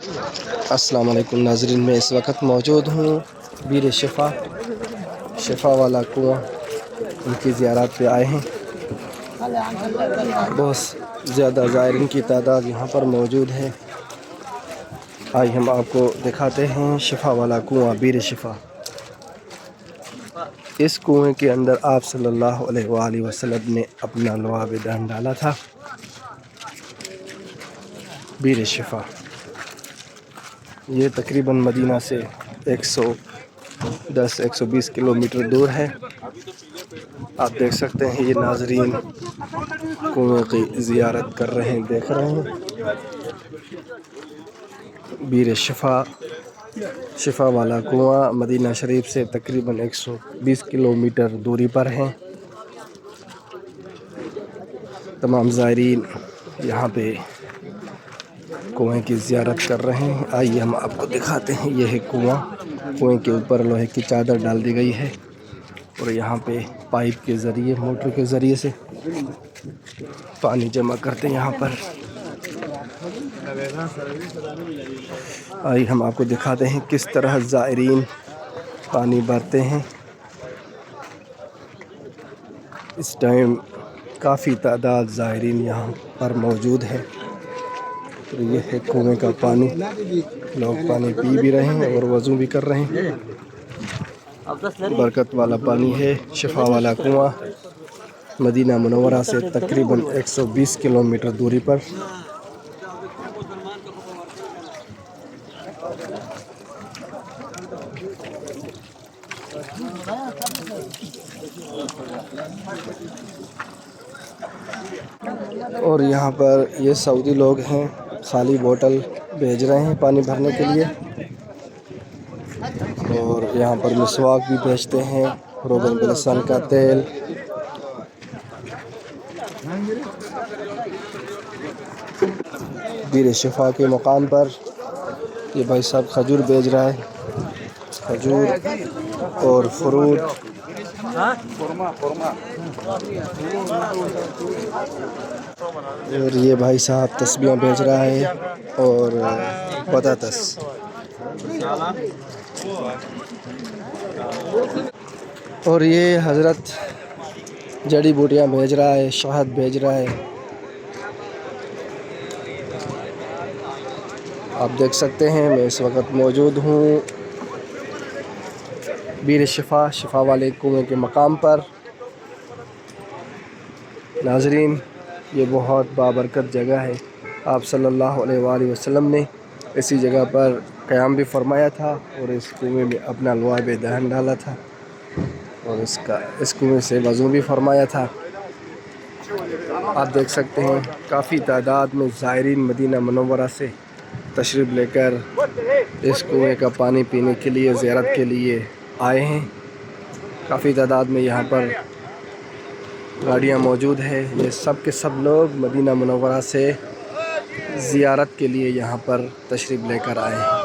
السلام علیکم ناظرین، میں اس وقت موجود ہوں بیر شفا والا کنواں، ان کی زیارت پہ آئے ہیں۔ بہت زیادہ زائرین کی تعداد یہاں پر موجود ہے۔ آئیے ہم آپ کو دکھاتے ہیں شفا والا کنواں، بیر شفا۔ اس کنویں کے اندر آپ صلی اللہ علیہ وآلہ وسلم نے اپنا لعاب دہن ڈالا تھا۔ بیر شفا یہ تقریباً مدینہ سے 110-120 کلومیٹر دور ہے۔ آپ دیکھ سکتے ہیں یہ ناظرین کنویں کی زیارت کر رہے ہیں، دیکھ رہے ہیں۔ بیر شفا والا کنواں مدینہ شریف سے تقریباً 120 کلومیٹر دوری پر ہے۔ تمام زائرین یہاں پہ کنویں کی زیارت کر رہے ہیں۔ آئیے ہم آپ کو دکھاتے ہیں، یہ ہے کنواں۔ کنویں کے اوپر لوہے کی چادر ڈال دی گئی ہے اور یہاں پہ پائپ کے ذریعے، موٹر کے ذریعے سے پانی جمع کرتے ہیں یہاں پر۔ آئیے ہم آپ کو دکھاتے ہیں کس طرح زائرین پانی بھرتے ہیں۔ اس ٹائم کافی تعداد زائرین یہاں پر موجود ہے۔ یہ ہے کنویں کا پانی، لوگ پانی پی بھی رہے ہیں اور وضو بھی کر رہے ہیں۔ برکت والا پانی ہے۔ شفا والا کنواں مدینہ منورہ سے تقریباً 120 کلومیٹر دوری پر۔ اور یہاں پر یہ سعودی لوگ ہیں، خالی بوتل بھیج رہے ہیں پانی بھرنے کے لیے، اور یہاں پر مسواک بھی بھیجتے ہیں، روغن بلسم کا تیل۔ بیر شفا کے مقام پر یہ بھائی صاحب کھجور بھیج رہا ہے، کھجور اور فروٹ۔ اور یہ بھائی صاحب تسبیحاں بھیج رہا ہے اور بطاطس۔ اور یہ حضرت جڑی بوٹیاں بھیج رہا ہے، شہد بھیج رہا ہے۔ آپ دیکھ سکتے ہیں میں اس وقت موجود ہوں بیر شفا والے کنویں کے مقام پر۔ ناظرین یہ بہت بابرکت جگہ ہے۔ آپ صلی اللہ علیہ وآلہ وسلم نے اسی جگہ پر قیام بھی فرمایا تھا اور اس کنویں میں اپنا لعاب دہن ڈالا تھا اور اس کنویں سے وضو بھی فرمایا تھا۔ آپ دیکھ سکتے ہیں کافی تعداد میں زائرین مدینہ منورہ سے تشریف لے کر اس کنویں کا پانی پینے کے لیے، زیارت کے لیے آئے ہیں۔ کافی تعداد میں یہاں پر گاڑیاں موجود ہیں۔ یہ سب کے سب لوگ مدینہ منورہ سے زیارت کے لیے یہاں پر تشریف لے کر آئے ہیں۔